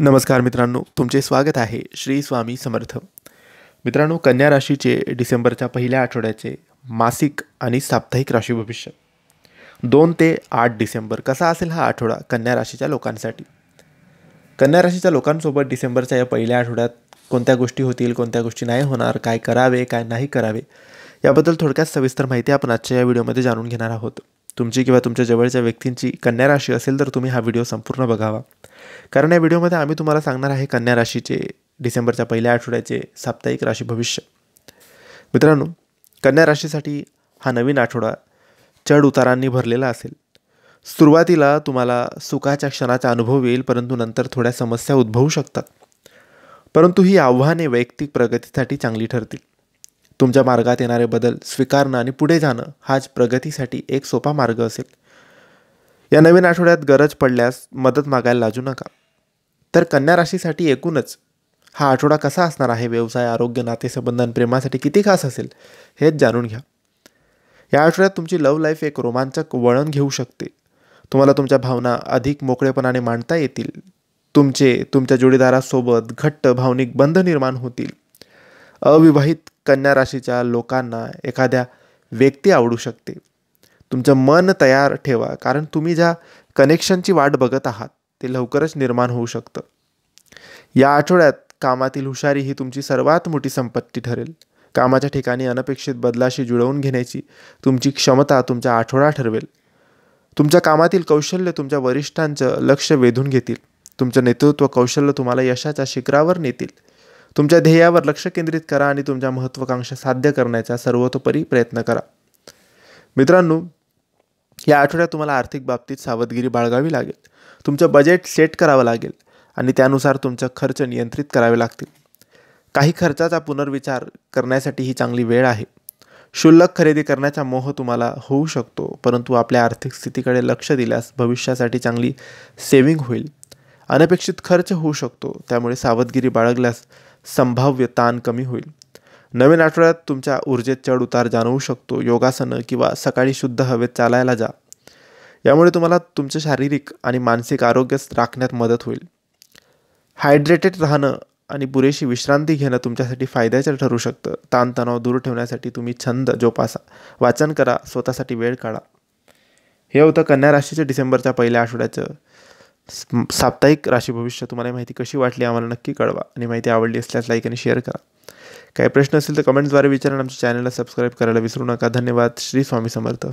नमस्कार मित्रांनो, तुमचे स्वागत आहे श्री स्वामी समर्थ. मित्रांनो, कन्या राशीचे डिसेंबरच्या पहिल्या आठवड्याचे मासिक आणि साप्ताहिक राशी भविष्य 2 ते 8 डिसेंबर कसा असेल हा आठवडा कन्या राशीच्या लोकांसाठी. कन्या राशीच्या लोकांसोबत डिसेंबरच्या या पहिल्या आठवड्यात कोणत्या गोष्टी होतील, कोणत्या गोष्टी नाही होणार, काय करावे काय नाही करावे याबद्दल थोडक्यात सविस्तर माहिती आपण आजच्या या व्हिडिओमध्ये जाणून घेणार आहोत. तुमची किंवा तुमच्या जवळच्या व्यक्तींची कन्या राशी असेल तर तुम्ही हा व्हिडिओ संपूर्ण बघावा, कारण या व्हिडिओमध्ये आम्ही तुम्हाला सांगणार आहे कन्या राशीचे डिसेंबरच्या पहिल्या आठवड्याचे साप्ताहिक राशी भविष्य. मित्रांनो, कन्या राशीसाठी हा नवीन आठवडा चढ उतारांनी भरलेला असेल. सुरुवातीला तुम्हाला सुखाच्या क्षणाचा अनुभव येईल, परंतु नंतर थोड्या समस्या उद्भवू शकतात. परंतु ही आव्हाने वैयक्तिक प्रगतीसाठी चांगली ठरतील. तुमच्या मार्गात येणारे बदल स्वीकारणं आणि पुढे जाणं हाच प्रगतीसाठी एक सोपा मार्ग असेल. या नवीन आठवड्यात गरज पडल्यास मदत मागायला लाजू नका. तर कन्या राशीसाठी एकूणच हा आठवडा कसा असणार आहे, व्यवसाय, आरोग्य, नातेसंबंध आणि प्रेमासाठी किती खास असेल हेच जाणून घ्या. या आठवड्यात तुमची लव्ह लाईफ एक रोमांचक वळण घेऊ शकते. तुम्हाला तुमच्या भावना अधिक मोकळेपणाने मांडता येतील. तुमच्या जोडीदारासोबत घट्ट भावनिक बंध निर्माण होतील. अविवाहित कन्या राशीच्या लोकांना एखाद्या व्यक्ती आवडू शकते. तुमचं मन तयार ठेवा, कारण तुम्ही ज्या कनेक्शनची वाट बघत आहात ते लवकरच निर्माण होऊ शकतं. या आठवड्यात कामातील हुशारी ही तुमची सर्वात मोठी संपत्ती ठरेल. कामाच्या ठिकाणी अनपेक्षित बदलाशी जुळवून घेण्याची तुमची क्षमता तुमचा आठवडा ठरवेल. तुमच्या कामातील कौशल्य तुमच्या वरिष्ठांचं लक्ष वेधून घेतील. तुमचं नेतृत्व कौशल्य तुम्हाला यशाच्या शिखरावर नेतील. तुमच्या ध्येयावर लक्ष केंद्रित करा आणि तुमच्या महत्त्वाकांक्षा साध्य करण्याचा सर्वतोपरी प्रयत्न करा. मित्रांनो, या आठवड्यात तुम्हाला आर्थिक बाबतीत सावधगिरी बाळगावी लागेल. तुमचं बजेट सेट करावं लागेल आणि त्यानुसार तुमचा खर्च नियंत्रित करावे लागतील. काही खर्चाचा पुनर्विचार करण्यासाठी ही चांगली वेळ आहे. क्षुल्लक खरेदी करण्याचा मोह तुम्हाला होऊ शकतो, परंतु आपल्या आर्थिक स्थितीकडे लक्ष दिल्यास भविष्यासाठी चांगली सेव्हिंग होईल. अनपेक्षित खर्च होऊ शकतो, त्यामुळे सावधगिरी बाळगल्यास संभाव्य ताण कमी होईल. नवीन आठवड्यात तुमच्या ऊर्जेत चढ उतार जाणवू शकतो. योगासनं किंवा सकाळी शुद्ध हवेत चालायला जा. यामुळे तुम्हाला तुमचे शारीरिक आणि मानसिक आरोग्य राखण्यात मदत होईल. हायड्रेटेड राहणं आणि पुरेशी विश्रांती घेणं तुमच्यासाठी फायद्याचं ठरू शकतं. ताणतणाव दूर ठेवण्यासाठी तुम्ही छंद जोपासा, वाचन करा, स्वतःसाठी वेळ काढा. हे होतं कन्या राशीच्या डिसेंबरच्या पहिल्या आठवड्याचं साप्ताहिक राशी भविष्य. तुम्हाला माहिती कशी वाटली आम्हाला नक्की कळवा, आणि माहिती आवडली असल्यास लाईक आणि शेअर करा. काही प्रश्न असेल तर कमेंट्सद्वारे विचारा. आमच्या चॅनलला सबस्क्राईब करायला विसरू नका. धन्यवाद. श्री स्वामी समर्थ.